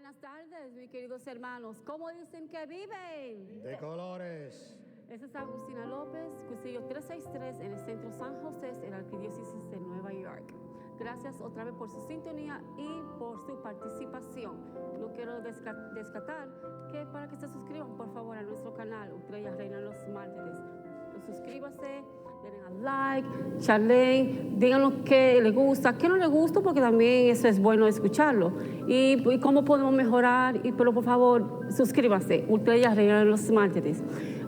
Buenas tardes, mis queridos hermanos. ¿Cómo dicen que viven? De colores. Esta es Agustina López, Cusillo 363 en el centro San José, en la arquidiócesis de Nueva York. Gracias otra vez por su sintonía y por su participación. No quiero descartar que para que se suscriban, por favor, a nuestro canal, Estrella Reina los Mártires. Suscríbase, denle a like, charlen, díganos qué les gusta, qué no les gusta, porque también eso es bueno escucharlo. Y cómo podemos mejorar, pero por favor, suscríbase, Estrella Reina los Mártires.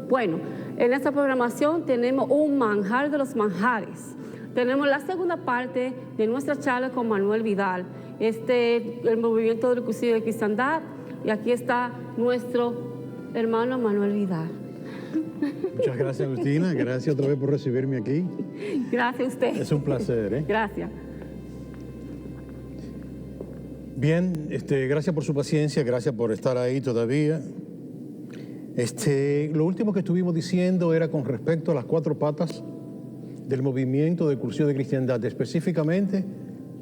Bueno, en esta programación tenemos un manjar de los manjares. Tenemos la segunda parte de nuestra charla con Manuel Vidal, el movimiento del Cusillo de Cristiandad, y aquí está nuestro hermano Manuel Vidal. Muchas gracias, Agustina. Gracias otra vez por recibirme aquí. Gracias a usted. Es un placer, ¿eh? Gracias. Bien, gracias por su paciencia, gracias por estar ahí todavía. Lo último que estuvimos diciendo era con respecto a las 4 patas del movimiento del Cusillo de Cristiandad, específicamente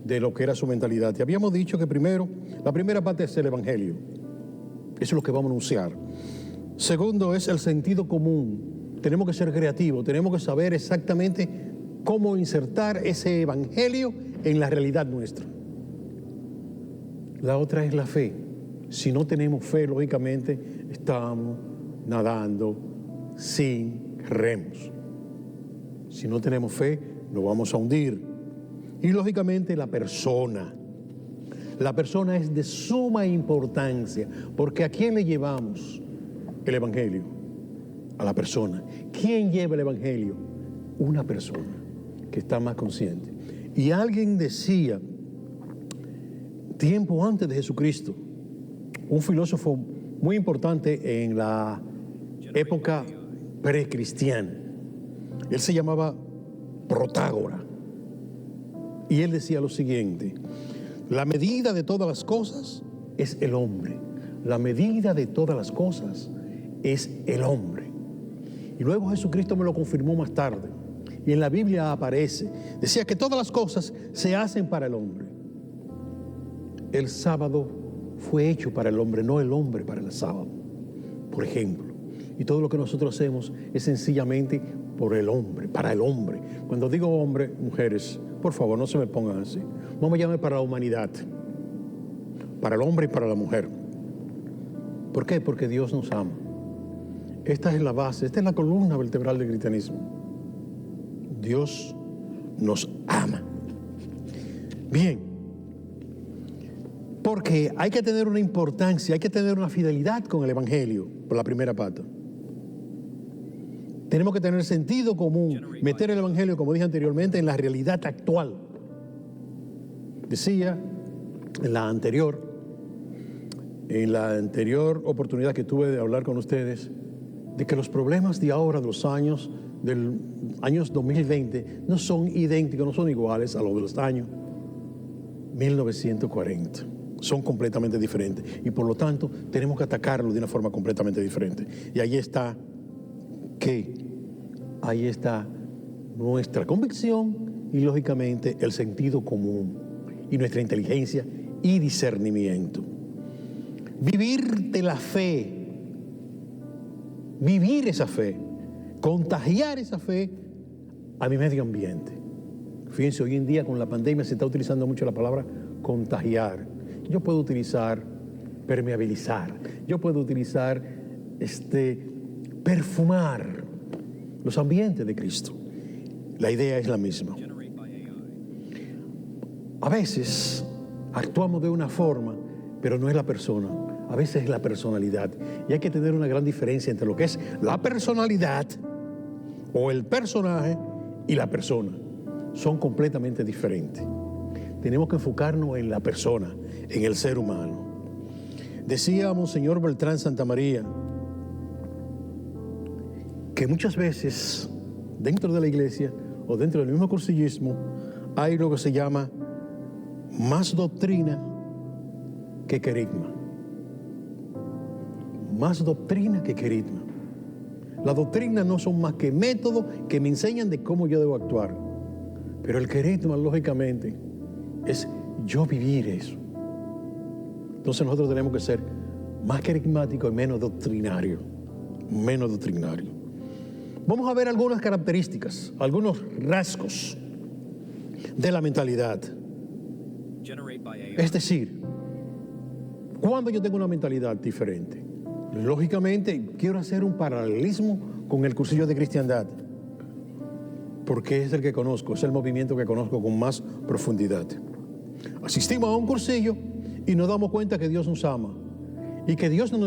de lo que era su mentalidad. Y habíamos dicho que la primera parte es el Evangelio. Eso es lo que vamos a anunciar. Segundo es el sentido común. Tenemos que ser creativos, tenemos que saber exactamente cómo insertar ese Evangelio en la realidad nuestra. La otra es la fe. Si no tenemos fe, lógicamente, estamos nadando sin remos. Si no tenemos fe, nos vamos a hundir. Y lógicamente la persona. La persona es de suma importancia, porque ¿a quién le llevamos el Evangelio? A la persona. ¿Quién lleva el Evangelio? Una persona que está más consciente. Y alguien decía, tiempo antes de Jesucristo, un filósofo muy importante en la época precristiana, él se llamaba Protágora, y él decía lo siguiente: la medida de todas las cosas es el hombre. La medida de todas las cosas es el hombre. Y luego Jesucristo me lo confirmó más tarde. Y en la Biblia aparece, decía que todas las cosas se hacen para el hombre. El sábado fue hecho para el hombre, no el hombre para el sábado, por ejemplo. Y todo lo que nosotros hacemos es sencillamente por el hombre, para el hombre. Cuando digo hombre, mujeres, por favor, no se me pongan así. Vamos a llamar para la humanidad, para el hombre y para la mujer. ¿Por qué? Porque Dios nos ama. Esta es la base, esta es la columna vertebral del cristianismo. Dios nos ama. Bien, porque hay que tener una importancia, hay que tener una fidelidad con el Evangelio, por la primera pata. Tenemos que tener sentido común, meter el Evangelio, como dije anteriormente, en la realidad actual. Decía en la anterior oportunidad que tuve de hablar con ustedes, de que los problemas de ahora, de los años, del años 2020, no son idénticos, no son iguales a los de los años 1940. Son completamente diferentes. Y por lo tanto, tenemos que atacarlo de una forma completamente diferente. Y ahí está, ahí está nuestra convicción y, lógicamente, el sentido común y nuestra inteligencia y discernimiento. Vivir de la fe, vivir esa fe, contagiar esa fe a mi medio ambiente. Fíjense, hoy en día con la pandemia se está utilizando mucho la palabra contagiar. Yo puedo utilizar permeabilizar, yo puedo utilizar perfumar los ambientes de Cristo. La idea es la misma. A veces actuamos de una forma, pero no es la persona. A veces es la personalidad. Y hay que tener una gran diferencia entre lo que es la personalidad o el personaje y la persona. Son completamente diferentes. Tenemos que enfocarnos en la persona, en el ser humano. Decía Monseñor Beltrán Santamaría que muchas veces dentro de la iglesia o dentro del mismo cursillismo hay lo que se llama más doctrina que querigma. Más doctrina que querigma. Las doctrinas no son más que métodos que me enseñan de cómo yo debo actuar. Pero el querigma, lógicamente, es yo vivir eso. Entonces nosotros tenemos que ser más carismáticos y menos doctrinarios. Menos doctrinarios. Vamos a ver algunas características, algunos rasgos de la mentalidad. Es decir, cuando yo tengo una mentalidad diferente, lógicamente quiero hacer un paralelismo con el cursillo de cristiandad, porque es el que conozco, es el movimiento que conozco con más profundidad. Asistimos a un cursillo y nos damos cuenta que Dios nos ama y que Dios nos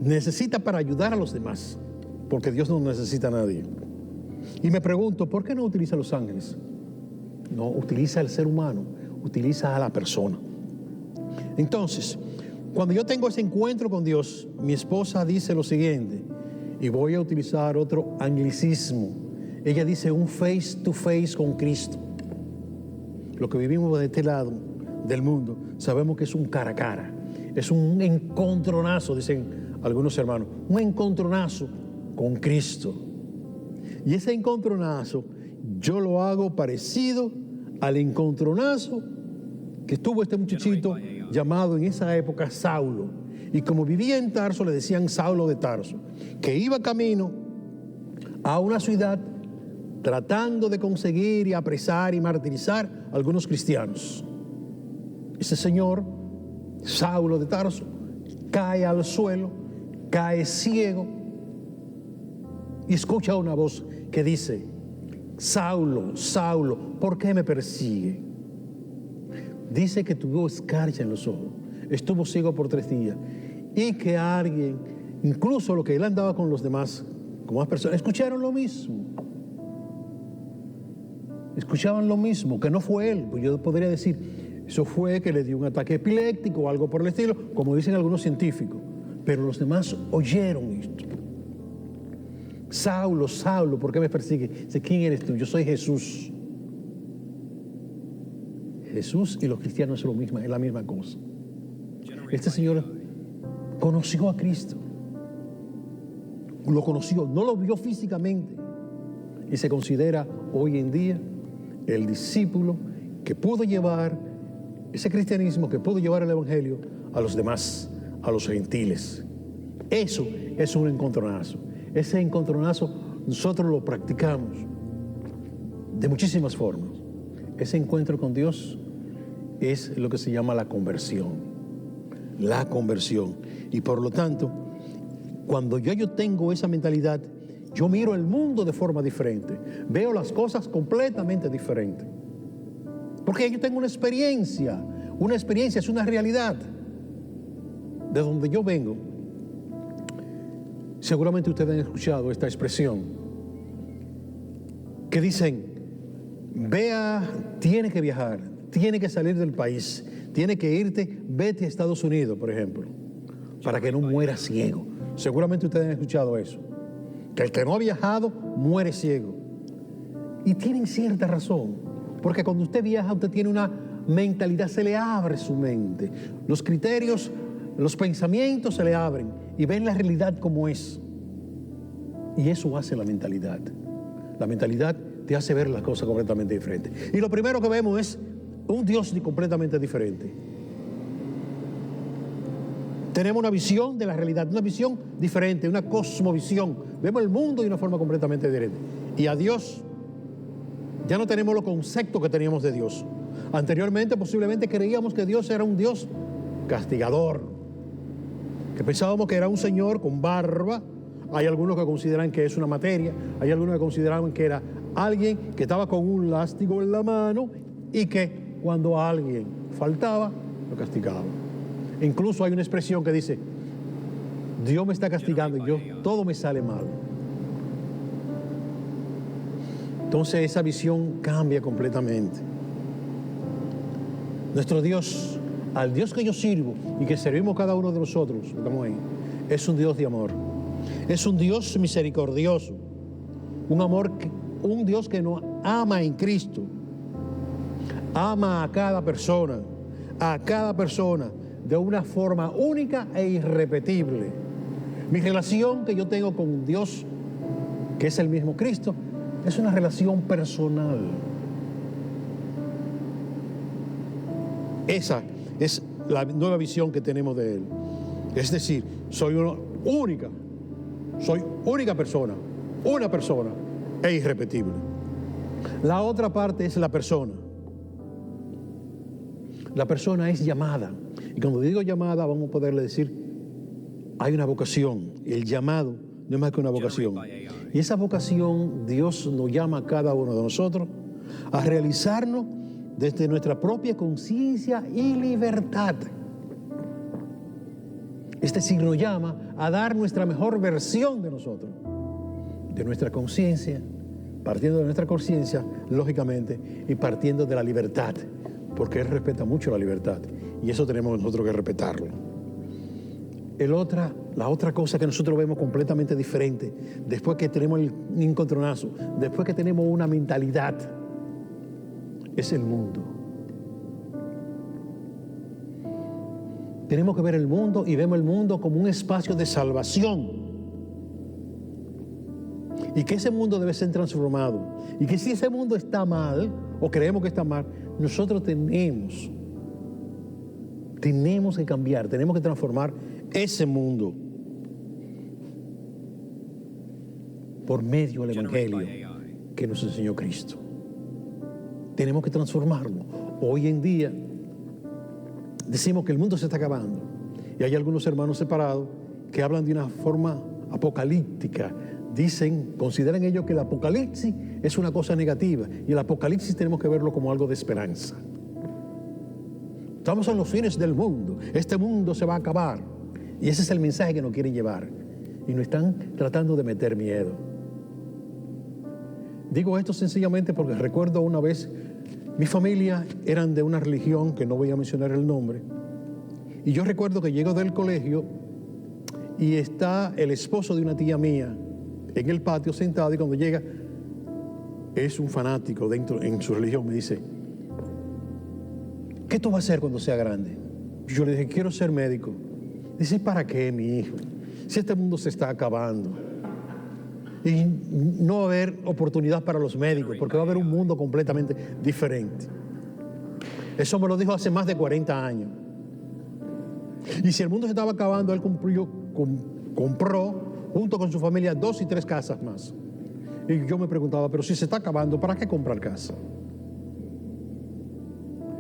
necesita para ayudar a los demás, porque Dios no necesita a nadie. Y me pregunto, ¿por qué no utiliza a los ángeles? No, utiliza al ser humano, utiliza a la persona. Entonces, cuando yo tengo ese encuentro con Dios, mi esposa dice lo siguiente, y voy a utilizar otro anglicismo. Ella dice un face to face con Cristo. Lo que vivimos de este lado del mundo, sabemos que es un cara a cara, es un encontronazo, dicen algunos hermanos, un encontronazo con Cristo. Y ese encontronazo yo lo hago parecido al encontronazo que tuvo este muchachito llamado en esa época Saulo. Y como vivía en Tarso, le decían Saulo de Tarso, que iba camino a una ciudad tratando de conseguir y apresar y martirizar a algunos cristianos. Ese señor, Saulo de Tarso, cae al suelo, cae ciego y escucha una voz que dice: Saulo, Saulo, ¿por qué me persigue? Dice que tuvo escarcha en los ojos, estuvo ciego por 3 días y que alguien, incluso lo que él andaba con los demás, con más personas, escucharon lo mismo. Escuchaban lo mismo, que no fue él. Pues yo podría decir, eso fue que le dio un ataque epiléptico o algo por el estilo, como dicen algunos científicos. Pero los demás oyeron esto. Saulo, Saulo, ¿por qué me persigue? Dice, ¿quién eres tú? Yo soy Jesús. Jesús y los cristianos es la misma cosa. Este señor conoció a Cristo. Lo conoció, no lo vio físicamente. Y se considera hoy en día el discípulo que pudo llevar ese cristianismo, que pudo llevar el evangelio a los demás, a los gentiles. Eso es un encontronazo. Ese encontronazo nosotros lo practicamos de muchísimas formas. Ese encuentro con Dios es lo que se llama la conversión. La conversión. Y por lo tanto, cuando yo tengo esa mentalidad, yo miro el mundo de forma diferente. Veo las cosas completamente diferentes. Porque yo tengo una experiencia. Una experiencia es una realidad. De donde yo vengo, seguramente ustedes han escuchado esta expresión que dicen: tiene que viajar, tiene que salir del país, tiene que irte, vete a Estados Unidos, por ejemplo, para que no muera ciego. Seguramente ustedes han escuchado eso, que el que no ha viajado muere ciego. Y tienen cierta razón, porque cuando usted viaja, usted tiene una mentalidad, se le abre su mente, los criterios, los pensamientos se le abren y ven la realidad como es. Y eso hace la mentalidad. La mentalidad te hace ver las cosas completamente diferentes. Y lo primero que vemos es un Dios completamente diferente. Tenemos una visión de la realidad, una visión diferente, una cosmovisión. Vemos el mundo de una forma completamente diferente. Y a Dios ya no tenemos los conceptos que teníamos de Dios. Anteriormente posiblemente creíamos que Dios era un Dios castigador, que pensábamos que era un señor con barba. Hay algunos que consideran que es una materia, hay algunos que consideraban que era alguien que estaba con un látigo en la mano y que cuando a alguien faltaba, lo castigaba. Incluso hay una expresión que dice: Dios me está castigando y todo me sale mal. Entonces esa visión cambia completamente. Nuestro Dios, al Dios que yo sirvo y que servimos cada uno de nosotros, estamos ahí, es un Dios de amor. Es un Dios misericordioso, un Dios que nos ama en Cristo, ama a cada persona de una forma única e irrepetible. Mi relación que yo tengo con Dios, que es el mismo Cristo, es una relación personal. Esa es la nueva visión que tenemos de Él. Es decir, soy única persona, una persona e irrepetible. La otra parte es la persona. La persona es llamada. Y cuando digo llamada, vamos a poderle decir, hay una vocación. El llamado no es más que una vocación. Y esa vocación, Dios nos llama a cada uno de nosotros a realizarnos desde nuestra propia conciencia y libertad. Es decir, nos llama a dar nuestra mejor versión de nosotros, de nuestra conciencia, partiendo de nuestra conciencia, lógicamente, y partiendo de la libertad, porque Él respeta mucho la libertad, y eso tenemos nosotros que respetarlo. La otra cosa que nosotros vemos completamente diferente, después que tenemos el encontronazo, después que tenemos una mentalidad, es el mundo. Tenemos que ver el mundo y vemos el mundo como un espacio de salvación. Y que ese mundo debe ser transformado. Y que si ese mundo está mal, o creemos que está mal, nosotros tenemos que cambiar, tenemos que transformar ese mundo por medio del Evangelio que nos enseñó Cristo. Tenemos que transformarlo. Hoy en día decimos que el mundo se está acabando y hay algunos hermanos separados que hablan de una forma apocalíptica. Consideran ellos que el apocalipsis es una cosa negativa y el apocalipsis tenemos que verlo como algo de esperanza. Estamos en los fines del mundo, este mundo se va a acabar y ese es el mensaje que nos quieren llevar y nos están tratando de meter miedo. Digo esto sencillamente porque recuerdo una vez, mi familia eran de una religión que no voy a mencionar el nombre, y yo recuerdo que llego del colegio y está el esposo de una tía mía en el patio sentado, y cuando llega es un fanático dentro en su religión. Me dice, ¿qué tú vas a hacer cuando sea grande? Yo le dije, quiero ser médico. Dice, ¿para qué, mi hijo? Si este mundo se está acabando y no va a haber oportunidad para los médicos, porque va a haber un mundo completamente diferente. Eso me lo dijo hace más de 40 años. Y si el mundo se estaba acabando, él compró junto con su familia 2 y 3 casas más. Y yo me preguntaba, pero si se está acabando, ¿para qué comprar casa?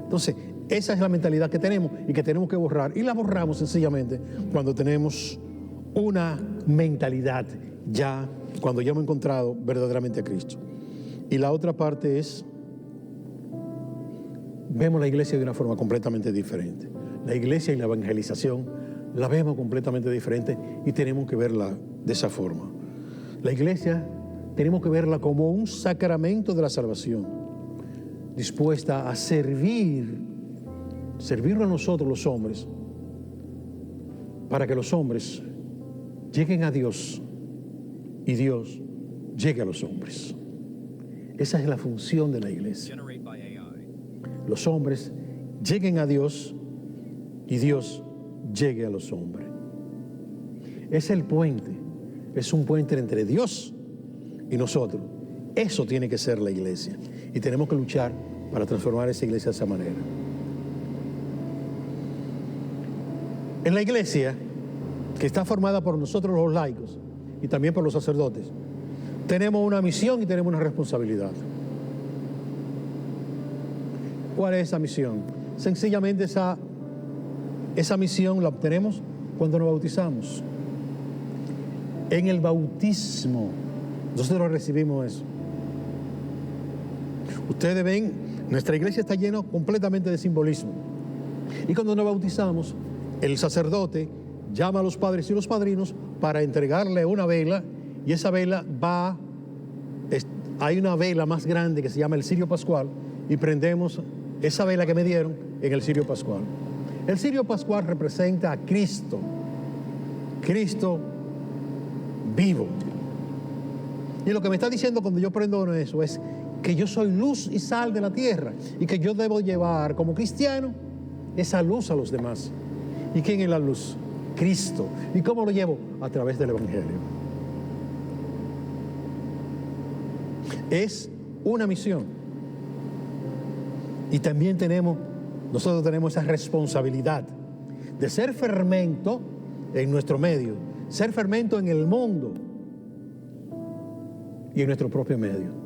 Entonces, esa es la mentalidad que tenemos y que tenemos que borrar. Y la borramos sencillamente cuando tenemos una mentalidad cuando ya hemos encontrado verdaderamente a Cristo. Y la otra parte es, vemos la iglesia de una forma completamente diferente. La iglesia y la evangelización la vemos completamente diferente y tenemos que verla de esa forma. La iglesia tenemos que verla como un sacramento de la salvación, dispuesta a servirlo a nosotros los hombres, para que los hombres lleguen a Dios y Dios llegue a los hombres. Esa es la función de la iglesia. Los hombres lleguen a Dios y Dios llegue a los hombres. Es el puente, es un puente entre Dios y nosotros. Eso tiene que ser la iglesia y tenemos que luchar para transformar esa iglesia de esa manera. En la iglesia, que está formada por nosotros los laicos y también por los sacerdotes, tenemos una misión y tenemos una responsabilidad. ¿Cuál es esa misión? Sencillamente esa misión la obtenemos cuando nos bautizamos. En el bautismo nosotros recibimos eso. Ustedes ven, nuestra iglesia está llena completamente de simbolismo. Y cuando nos bautizamos, el sacerdote llama a los padres y los padrinos para entregarle una vela, y esa vela hay una vela más grande que se llama el cirio pascual, y prendemos esa vela que me dieron en el cirio pascual. El cirio pascual representa a Cristo vivo. Y lo que me está diciendo cuando yo prendo eso es que yo soy luz y sal de la tierra y que yo debo llevar como cristiano esa luz a los demás. ¿Y quién es la luz? Cristo. ¿Y cómo lo llevo? A través del Evangelio. Es una misión. Y también nosotros tenemos esa responsabilidad de ser fermento en nuestro medio, ser fermento en el mundo y en nuestro propio medio.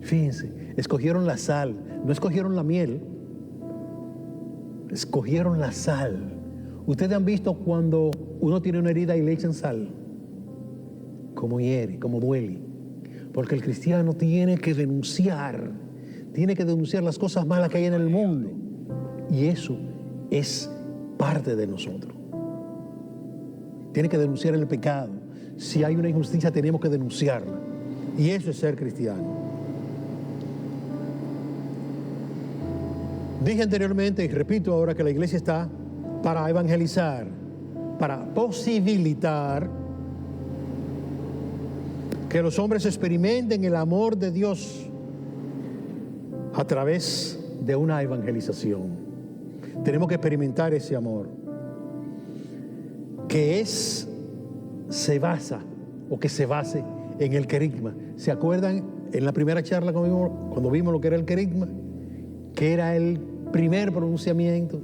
Fíjense, escogieron la sal, no escogieron la miel, escogieron la sal. Ustedes han visto cuando uno tiene una herida y le echan sal, cómo hiere, cómo duele. Porque el cristiano tiene que denunciar las cosas malas que hay en el mundo. Y eso es parte de nosotros. Tiene que denunciar el pecado. Si hay una injusticia, tenemos que denunciarla. Y eso es ser cristiano. Dije anteriormente y repito ahora que la iglesia está para evangelizar, para posibilitar que los hombres experimenten el amor de Dios a través de una evangelización. Tenemos que experimentar ese amor que se basa en el querigma. ¿Se acuerdan en la primera charla cuando vimos lo que era el querigma? Que era el primer pronunciamiento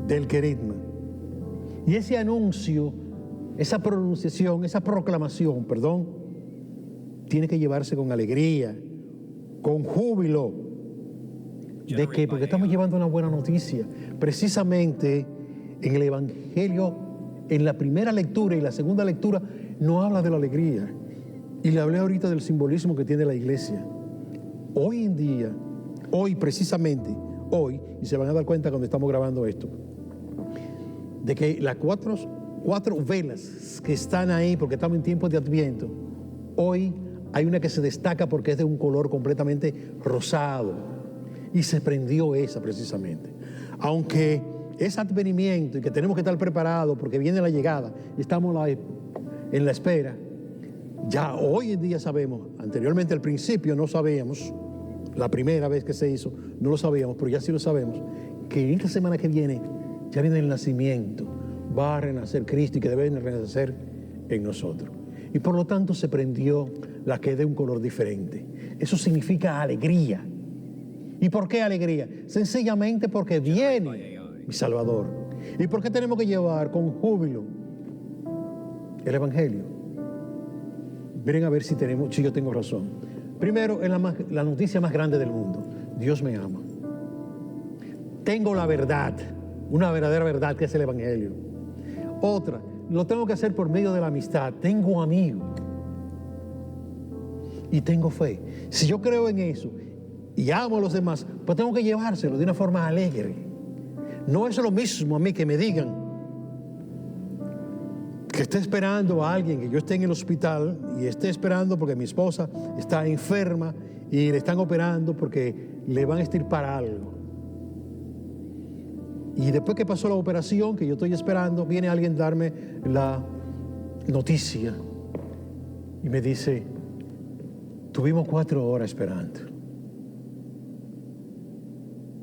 del querigma. Y ese anuncio, esa pronunciación, esa proclamación, tiene que llevarse con alegría, con júbilo. ¿De qué? Porque estamos llevando una buena noticia. Precisamente en el Evangelio, en la primera lectura y la segunda lectura, no habla de la alegría. Y le hablé ahorita del simbolismo que tiene la iglesia. Hoy en día, precisamente hoy, y se van a dar cuenta cuando estamos grabando esto, de que las cuatro velas que están ahí, porque estamos en tiempos de Adviento, hoy hay una que se destaca porque es de un color completamente rosado, y se prendió esa precisamente. Aunque es advenimiento y que tenemos que estar preparados porque viene la llegada, estamos en la espera, ya hoy en día sabemos, anteriormente al principio no sabíamos, la primera vez que se hizo no lo sabíamos, pero ya sí lo sabemos, que en esta semana que viene ya viene el nacimiento, va a renacer Cristo y que debe renacer en nosotros. Y por lo tanto se prendió la que es de un color diferente. Eso significa alegría. ¿Y por qué alegría? Sencillamente porque viene mi Salvador. ¿Y por qué tenemos que llevar con júbilo el Evangelio? Miren a ver si yo tengo razón. Primero, es la noticia más grande del mundo. Dios me ama. Tengo la verdad, una verdadera verdad que es el Evangelio. Otra, lo tengo que hacer por medio de la amistad. Tengo amigos y tengo fe. Si yo creo en eso y amo a los demás, pues tengo que llevárselo de una forma alegre. No es lo mismo a mí que me digan que esté esperando a alguien, que yo esté en el hospital y esté esperando porque mi esposa está enferma y le están operando porque le van a extirpar algo. Y después que pasó la operación, que yo estoy esperando, viene alguien a darme la noticia y me dice, tuvimos 4 horas esperando.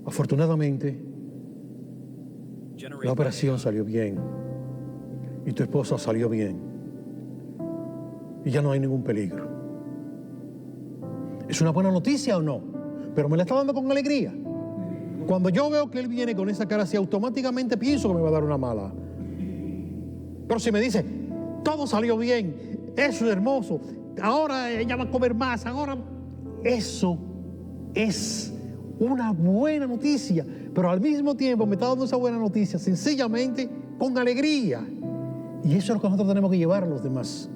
Afortunadamente, la operación salió bien y tu esposa salió bien y ya no hay ningún peligro. ¿Es una buena noticia o no? Pero me la está dando con alegría. Cuando yo veo que él viene con esa cara así, automáticamente pienso que me va a dar una mala. Pero si me dice, todo salió bien, eso es hermoso, ahora ella va a comer más, ahora... Eso es una buena noticia, pero al mismo tiempo me está dando esa buena noticia sencillamente con alegría. Y eso es lo que nosotros tenemos que llevar a los demás.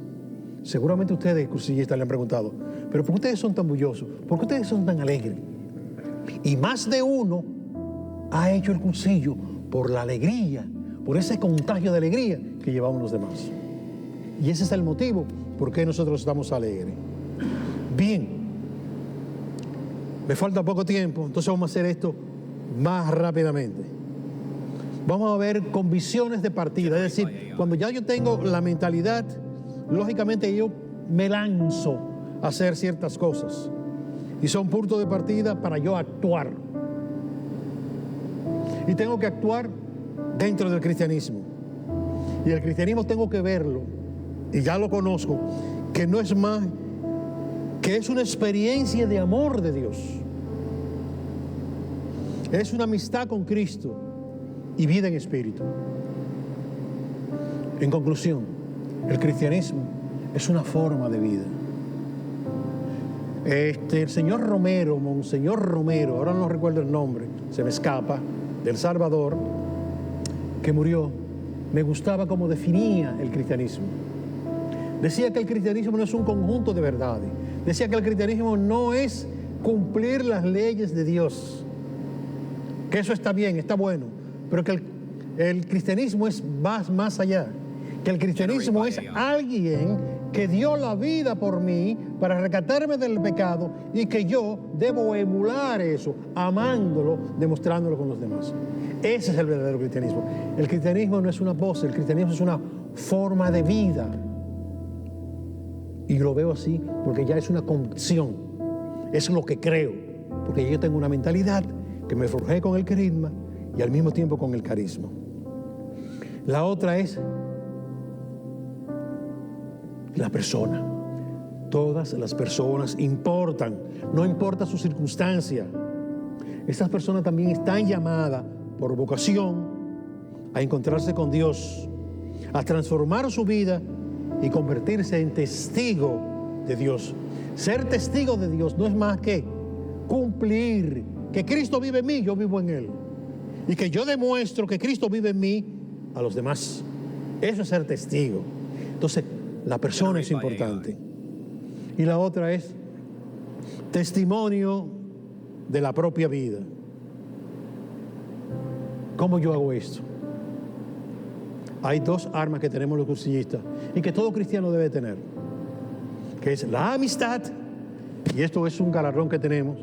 Seguramente ustedes, cursillistas, le han preguntado, pero ¿por qué ustedes son tan bullosos? ¿Por qué ustedes son tan alegres? Y más de uno ha hecho el cursillo por la alegría, por ese contagio de alegría que llevamos los demás. Y ese es el motivo por qué nosotros estamos alegres. Bien, me falta poco tiempo, entonces vamos a hacer esto más rápidamente. Vamos a ver con visiones de partida, es decir, cuando ya yo tengo la mentalidad, lógicamente yo me lanzo a hacer ciertas cosas y son puntos de partida para yo actuar. Y tengo que actuar dentro del cristianismo. Y el cristianismo tengo que verlo, y ya lo conozco, que no es más, que es una experiencia de amor de Dios. Es una amistad con Cristo y vida en espíritu. En conclusión, el cristianismo es una forma de vida. El señor Romero, Monseñor Romero, ahora no recuerdo el nombre, se me escapa, del Salvador, que murió, me gustaba cómo definía el cristianismo. Decía que el cristianismo no es un conjunto de verdades. Decía que el cristianismo no es cumplir las leyes de Dios. Que eso está bien, está bueno, pero que el cristianismo va más allá. Que el cristianismo es alguien que dio la vida por mí para rescatarme del pecado y que yo debo emular eso, amándolo, demostrándolo con los demás. Ese es el verdadero cristianismo. El cristianismo no es una pose, el cristianismo es una forma de vida. Y lo veo así porque ya es una convicción, es lo que creo, porque yo tengo una mentalidad que me forjé con el carisma y al mismo tiempo con el carisma. La otra es la persona. Todas las personas importan, no importa su circunstancia. Estas personas también están llamadas por vocación a encontrarse con Dios, a transformar su vida y convertirse en testigo de Dios. Ser testigo de Dios no es más que cumplir que Cristo vive en mí, yo vivo en Él. Y que yo demuestro que Cristo vive en mí a los demás. Eso es ser testigo. Entonces, la persona es importante. Y la otra es testimonio de la propia vida. ¿Cómo yo hago esto? Hay dos armas que tenemos los cursillistas y que todo cristiano debe tener, que es la amistad, y esto es un galardón que tenemos,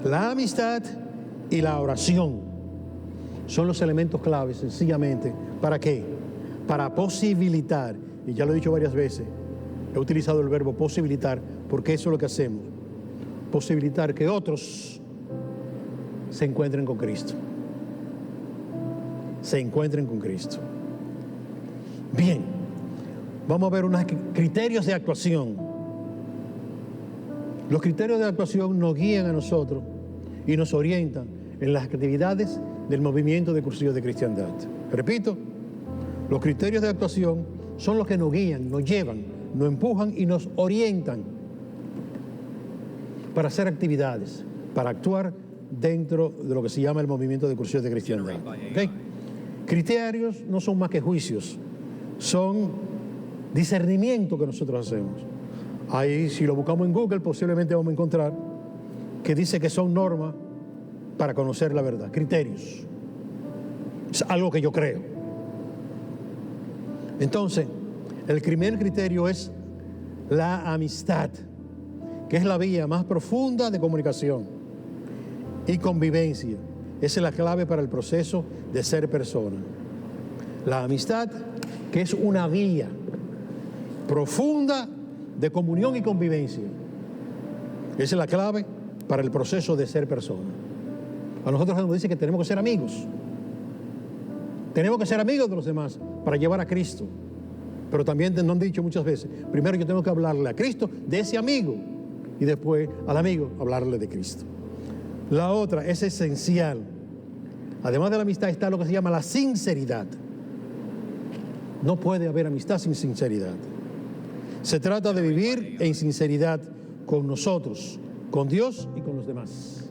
la amistad y la oración. Son los elementos claves, sencillamente. ¿Para qué? Para posibilitar, y ya lo he dicho varias veces, he utilizado el verbo posibilitar, porque eso es lo que hacemos. Posibilitar que otros se encuentren con Cristo. Se encuentren con Cristo. Bien, vamos a ver unos criterios de actuación. Los criterios de actuación nos guían a nosotros y nos orientan en las actividades del movimiento de Cursillos de Cristiandad. Repito, los criterios de actuación son los que nos guían, nos llevan, nos empujan y nos orientan para hacer actividades, para actuar dentro de lo que se llama el movimiento de Cursillos de Cristiandad. ¿Okay? Criterios no son más que juicios, son discernimiento que nosotros hacemos. Ahí, si lo buscamos en Google, posiblemente vamos a encontrar que dice que son normas para conocer la verdad, criterios. Es algo que yo creo. Entonces, el primer criterio es la amistad, que es la vía más profunda de comunicación y convivencia. Esa es la clave para el proceso de ser persona. La amistad, que es una vía profunda de comunión y convivencia. Esa es la clave para el proceso de ser persona. A nosotros nos dice que tenemos que ser amigos. Tenemos que ser amigos de los demás para llevar a Cristo. Pero también nos han dicho muchas veces, primero yo tengo que hablarle a Cristo de ese amigo y después al amigo hablarle de Cristo. La otra es esencial. Además de la amistad está lo que se llama la sinceridad. No puede haber amistad sin sinceridad. Se trata de vivir en sinceridad con nosotros, con Dios y con los demás.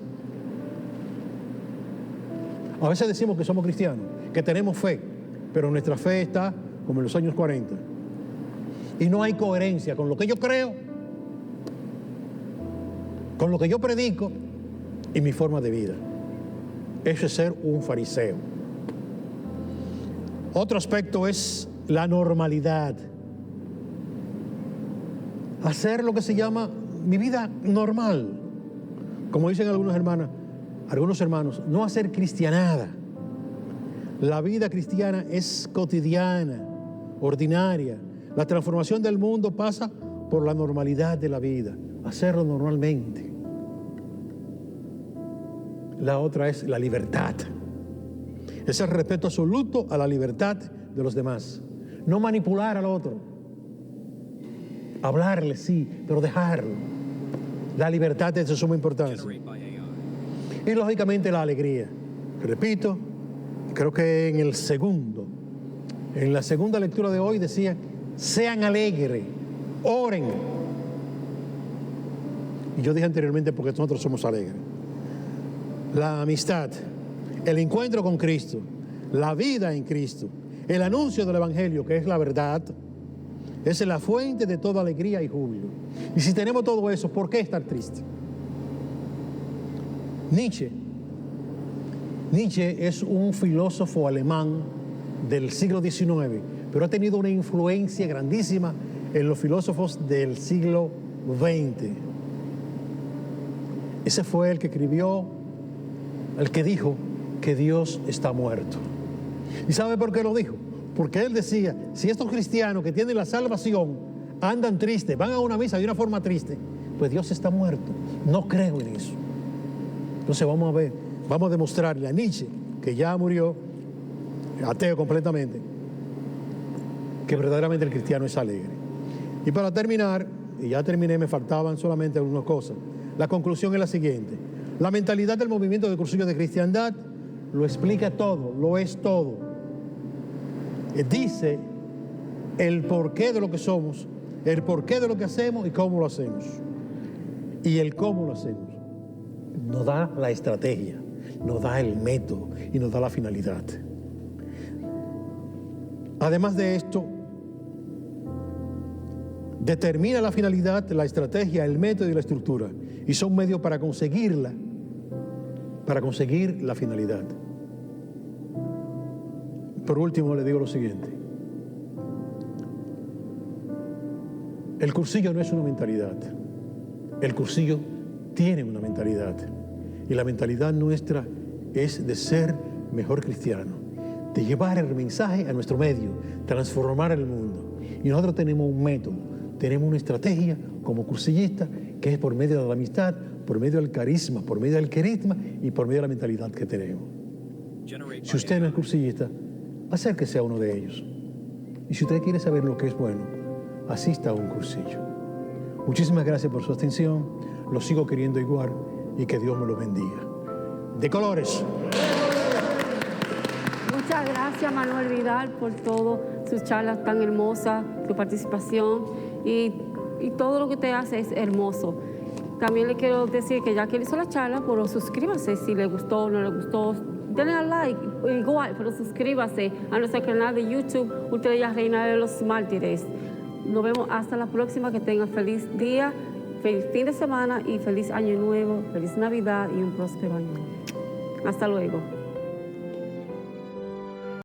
A veces decimos que somos cristianos, que tenemos fe, pero nuestra fe está como en los años 40. Y no hay coherencia con lo que yo creo, con lo que yo predico y mi forma de vida. Eso es ser un fariseo. Otro aspecto es la normalidad. Hacer lo que se llama mi vida normal. Como dicen algunos hermanos, no hacer cristianada. La vida cristiana es cotidiana, ordinaria. La transformación del mundo pasa por la normalidad de la vida, hacerlo normalmente. La otra es la libertad. Es el respeto absoluto a la libertad de los demás. No manipular al otro. Hablarle, sí, pero dejarlo. La libertad es de suma importancia. Y lógicamente la alegría. Repito, creo que en la segunda lectura de hoy decía, sean alegres, oren. Y yo dije anteriormente porque nosotros somos alegres. La amistad, el encuentro con Cristo, la vida en Cristo, el anuncio del Evangelio, que es la verdad, es la fuente de toda alegría y júbilo. Y si tenemos todo eso, ¿por qué estar triste? Nietzsche es un filósofo alemán del siglo XIX, pero ha tenido una influencia grandísima en los filósofos del siglo XX. Ese fue el que escribió, el que dijo que Dios está muerto. ¿Y sabe por qué lo dijo? Porque él decía, si estos cristianos que tienen la salvación andan tristes, van a una misa de una forma triste, pues Dios está muerto. No creo en eso. Entonces vamos a ver, vamos a demostrarle a Nietzsche, que ya murió, ateo completamente, que verdaderamente el cristiano es alegre. Y para terminar, y ya terminé, me faltaban solamente algunas cosas. La conclusión es la siguiente. La mentalidad del movimiento de Cursillo de Cristiandad lo explica todo, lo es todo. Dice el porqué de lo que somos, el porqué de lo que hacemos y cómo lo hacemos. Y el cómo lo hacemos. Nos da la estrategia, nos da el método y nos da la finalidad. Además de esto, determina la finalidad, la estrategia, el método y la estructura. Y son medios para conseguirla, para conseguir la finalidad. Por último, le digo lo siguiente. El cursillo no es una mentalidad. El cursillo tiene una mentalidad. Y la mentalidad nuestra es de ser mejor cristiano, de llevar el mensaje a nuestro medio, transformar el mundo. Y nosotros tenemos un método, tenemos una estrategia como cursillistas, que es por medio de la amistad, por medio del carisma, por medio del querisma y por medio de la mentalidad que tenemos. Si usted no es cursillista, acérquese a uno de ellos. Y si usted quiere saber lo que es bueno, asista a un cursillo. Muchísimas gracias por su atención. Lo sigo queriendo igual y que Dios me lo bendiga. De colores. Muchas gracias, Manuel Vidal, por todas sus charlas tan hermosas, su participación y todo lo que usted hace es hermoso. También le quiero decir que ya que él hizo la charla, pues suscríbase si le gustó o no le gustó. Denle al like, igual, pero suscríbase a nuestro canal de YouTube, Ultrella Reina de los Mártires. Nos vemos hasta la próxima, que tengan feliz día, feliz fin de semana y feliz año nuevo, feliz Navidad y un próspero año. Hasta luego.